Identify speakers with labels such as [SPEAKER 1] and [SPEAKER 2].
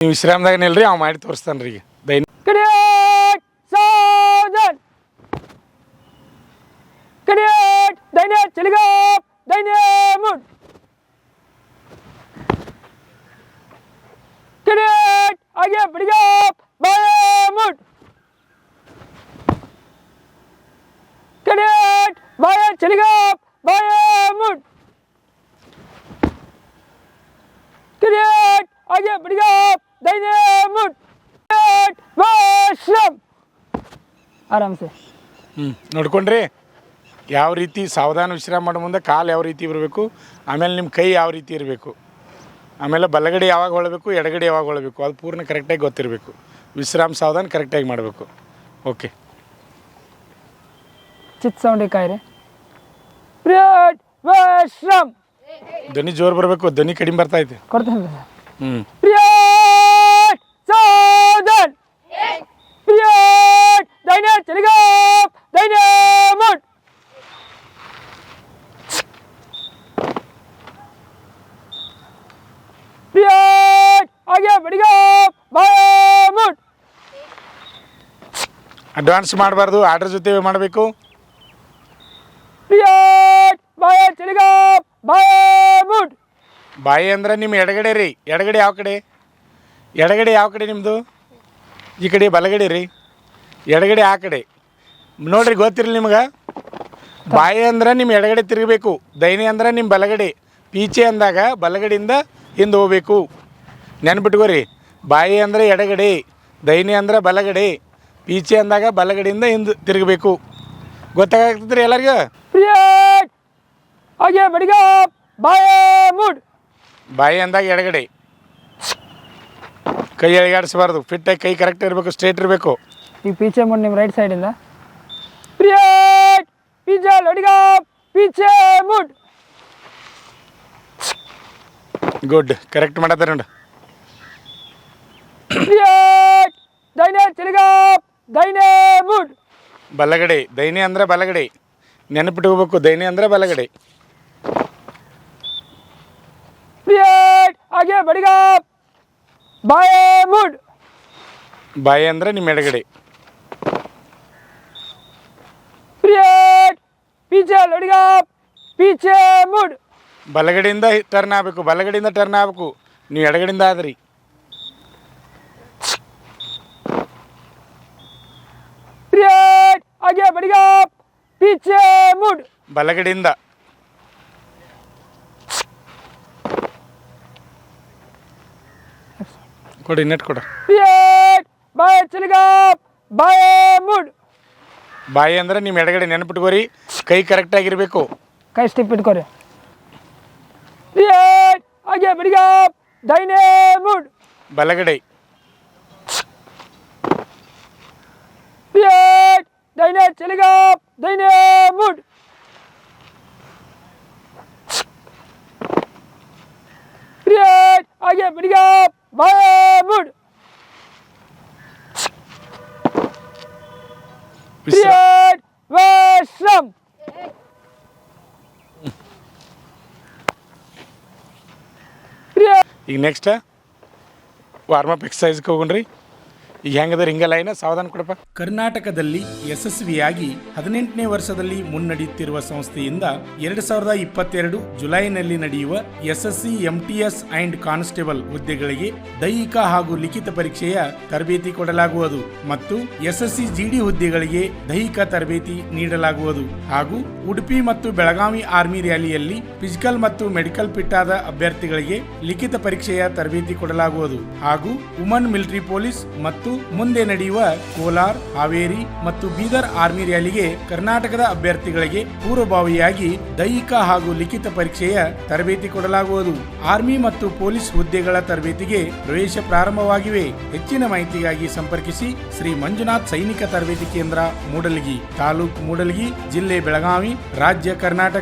[SPEAKER 1] ನೀವು ವಿಶ್ರಾಮದಾಗ ನಿಲ್ರಿ, ಅವ್ ಮಾಡಿ ತೋರಿಸ್ತಾನೆ ರೀ. ಈಗ ದೈನ
[SPEAKER 2] आगे बढ़िया बाएं मुड़ कैडेट बाएं चलेगा बाएं मुड़ कैडेट आगे बढ़िया दाहिने मुड़ कैडेट विश्राम आराम से
[SPEAKER 1] ನೋಡ್ಕೊಂಡ್ರಿ ಯಾವ ರೀತಿ ಸಾವಧಾನ ವಿಶ್ರಾಮ ಮಾಡೋ ಮುಂದೆ ಕಾಲು ಯಾವ ರೀತಿ ಬರಬೇಕು, ಆಮೇಲೆ ನಿಮ್ಮ ಕೈ ಯಾವ ರೀತಿ ಇರಬೇಕು, ಆಮೇಲೆ ಬಲಗಡೆ ಯಾವಾಗ ಹೊಳಬೇಕು, ಎಡಗಡೆ ಯಾವಾಗ ಹೊಳಬೇಕು, ಅದು ಪೂರ್ಣ ಕರೆಕ್ಟಾಗಿ ಗೊತ್ತಿರಬೇಕು. ವಿಶ್ರಾಮ ಸಾವಧಾನ ಕರೆಕ್ಟಾಗಿ ಮಾಡಬೇಕು. ಓಕೆ,
[SPEAKER 2] ಚಿತ್ ಸೌಂಡ್ ಕಾಯ್ರೆ ವಿಶ್ರಾಮ
[SPEAKER 1] ಧ್ವನಿ ಜೋರು ಬರಬೇಕು, ಧ್ವನಿ ಕಡಿಮೆ ಬರ್ತಾ ಐತೆ.
[SPEAKER 2] ಕೊಡ್ತೇನೆ ಸಾವಧಾನ दाहिने चलेगा दाहिने मुड़ आगे बढ़ेगा बाएं मुड़
[SPEAKER 1] ಅಡ್ವಾನ್ಸ್ ಮಾಡಬಾರ್ದು, ಆರ್ಡರ್ ಜೊತೆ ಮಾಡಬೇಕು.
[SPEAKER 2] बाएं चलेगा बाएं मुड़
[SPEAKER 1] ಬಾಯಿ ಅಂದ್ರೆ ನಿಮ್ಮ ಎಡಗಡೆ ರೀ. ಎಡಗಡೆ ಯಾವ ಕಡೆ? ಎಡಗಡೆ ಯಾವ ಕಡೆ ನಿಮ್ಮದು? ಈ ಕಡೆ ಬಲಗಡೆ ರೀ. ಎಡಗಡೆ ಆ ಕಡೆ ನೋಡ್ರಿ, ಗೊತ್ತಿರಲಿ ನಿಮ್ಗೆ. ಬಾಯಿ ಅಂದ್ರೆ ನಿಮ್ಮ ಎಡಗಡೆ ತಿರುಗಬೇಕು, ದೈನಿ ಅಂದ್ರೆ ನಿಮ್ಮ ಬಲಗಡೆ. ಪೀಚೆ ಅಂದಾಗ ಬಲಗಡೆಯಿಂದ ಹಿಂದೆ ಹೋಗ್ಬೇಕು. ನೆನ್ಬಿಟ್ಕೋರಿ, ಬಾಯಿ ಅಂದರೆ ಎಡಗಡೆ, ದೈನಿ ಅಂದ್ರೆ ಬಲಗಡೆ, ಪೀಚೆ ಅಂದಾಗ ಬಲಗಡೆಯಿಂದ ಹಿಂದೆ ತಿರುಗಬೇಕು. ಗೊತ್ತಾಗ್ತದ್ರಿ ಎಲ್ಲರಿಗೂ?
[SPEAKER 2] आगे बढ़ेगा बाएं मुड़
[SPEAKER 1] ಬಾಯಿ ಅಂದಾಗ ಎಡಗಡೆ, ಕೈ ಎಳಗಾಡಿಸಬಾರ್ದು, ಫಿಟ್ಟಾಗಿ ಕೈ ಕರೆಕ್ಟ್ ಇರಬೇಕು, ಸ್ಟ್ರೇಟ್ ಇರಬೇಕು.
[SPEAKER 2] ಈಗ ಪೀಚೆ ಮುಡ್ ನಿಮ್ಮ ರೈಟ್ ಸೈಡಿಂದ ಪೀಚೆ ಲಡಿಗಾ ಪೀಚೆ ಮುಡ್
[SPEAKER 1] ಗುಡ್, ಕರೆಕ್ಟ್ ಮಾಡತ್ತಾರೆ ನೋಡಿ.
[SPEAKER 2] दाहिने चलेगा दाहिने मुड़
[SPEAKER 1] ಬಲಗಡೆ, ದೈನಿ ಅಂದರೆ ಬಲಗಡೆ, ನೆನಪಿಟ್ಕೋಬೇಕು. ದೈನಿ ಅಂದರೆ ಬಲಗಡೆ.
[SPEAKER 2] आगे बढ़ेगा बाएं मुड़
[SPEAKER 1] ಬಾಯಿ ಅಂದರೆ ನಿಮ್ಮ ಎಡಗಡೆ.
[SPEAKER 2] पीछे लड़ेगा पीछे मुड़
[SPEAKER 1] ಬಲಗಡೆಯಿಂದ ಟರ್ನ್ ಆಗಬೇಕು, ಬಲಗಡೆಯಿಂದ ಟರ್ನ್ ಆಗಬೇಕು. ನೀವು ಎಡಗಡೆಯಿಂದ ಆದ್ರಿ.
[SPEAKER 2] आगे बढ़ेगा पीछे मुड़
[SPEAKER 1] ಬಲಗಡೆಯಿಂದ. ಕೊಡಿ, ನೆಟ್ ಕೊಡ.
[SPEAKER 2] बाएं चलेगा बाएं मुड़
[SPEAKER 1] ಬಾಯಿ ಅಂದರೆ ನಿಮ್ಮ ಎಡಗಡೆ, ನೆನಪಿಟ್ಕೋರಿ. ಕೈ ಕರೆಕ್ಟಾಗಿರಬೇಕು.
[SPEAKER 2] ಕೈ ಸ್ಟಿಪ್ ಇಟ್ಕೋರಿ. आगे बढ़ेगा दाहिने मुड़
[SPEAKER 1] ಬಲಗಡೆ.
[SPEAKER 2] दाहिने चलेगा दाहिने मुड़ आगे बढ़ेगा बाएं मुड़ विश्राम
[SPEAKER 1] ಈಗ ನೆಕ್ಸ್ಟ್ ವಾರ್ಮಪ್ ಎಕ್ಸಸೈಸ್ಗೆ ಹೋಗೋಣ್ರಿ. ಈಗ ಹೆಂಗದ ಹಿಂಗೆ ಲೈನ ಸಾವಧಾನ ಕೊಡಪ್ಪ. ಕರ್ನಾಟಕದಲ್ಲಿ ಯಶಸ್ವಿಯಾಗಿ 18ನೇ ವರ್ಷದಲ್ಲಿ ಮುನ್ನಡೆಯುತ್ತಿರುವ ಸಂಸ್ಥೆಯಿಂದ 2022 ಜುಲೈನಲ್ಲಿ ನಡೆಯುವ SSC MTS ಅಂಡ್ ಕಾನ್ಸ್ಟೇಬಲ್ ಹುದ್ದೆಗಳಿಗೆ ದೈಹಿಕ ಹಾಗೂ ಲಿಖಿತ ಪರೀಕ್ಷೆಯ ತರಬೇತಿ ಕೊಡಲಾಗುವುದು ಮತ್ತು SSC GD ಹುದ್ದೆಗಳಿಗೆ ದೈಹಿಕ ತರಬೇತಿ ನೀಡಲಾಗುವುದು ಹಾಗೂ ಉಡುಪಿ ಮತ್ತು ಬೆಳಗಾವಿ ಆರ್ಮಿ ರ್ಯಾಲಿಯಲ್ಲಿ ಫಿಸಿಕಲ್ ಮತ್ತು ಮೆಡಿಕಲ್ ಫಿಟ್ ಆದ ಅಭ್ಯರ್ಥಿಗಳಿಗೆ ಲಿಖಿತ ಪರೀಕ್ಷೆಯ ತರಬೇತಿ ಕೊಡಲಾಗುವುದು ಹಾಗೂ ವುಮನ್ ಮಿಲಿಟರಿ ಪೊಲೀಸ್ ಮತ್ತು ಮುಂದೆ ನಡೆಯುವ ಕೋಲಾರ್, ಹಾವೇರಿ ಮತ್ತು ಬೀದರ್ ಆರ್ಮಿ ರ್ಯಾಲಿಗೆ ಕರ್ನಾಟಕದ ಅಭ್ಯರ್ಥಿಗಳಿಗೆ ಪೂರ್ವಭಾವಿಯಾಗಿ ದೈಹಿಕ ಹಾಗೂ ಲಿಖಿತ ಪರೀಕ್ಷೆಯ ತರಬೇತಿ ಕೊಡಲಾಗುವುದು. ಆರ್ಮಿ ಮತ್ತು ಪೊಲೀಸ್ ಹುದ್ದೆಗಳ ತರಬೇತಿಗೆ ಪ್ರವೇಶ ಪ್ರಾರಂಭವಾಗಿವೆ. ಹೆಚ್ಚಿನ ಮಾಹಿತಿಗಾಗಿ ಸಂಪರ್ಕಿಸಿ ಶ್ರೀ ಮಂಜುನಾಥ್ ಸೈನಿಕ ತರಬೇತಿ ಕೇಂದ್ರ, ಮೂಡಲಗಿ, ತಾಲೂಕು ಮೂಡಲಗಿ, ಜಿಲ್ಲೆ ಬೆಳಗಾವಿ, ರಾಜ್ಯ ಕರ್ನಾಟಕ.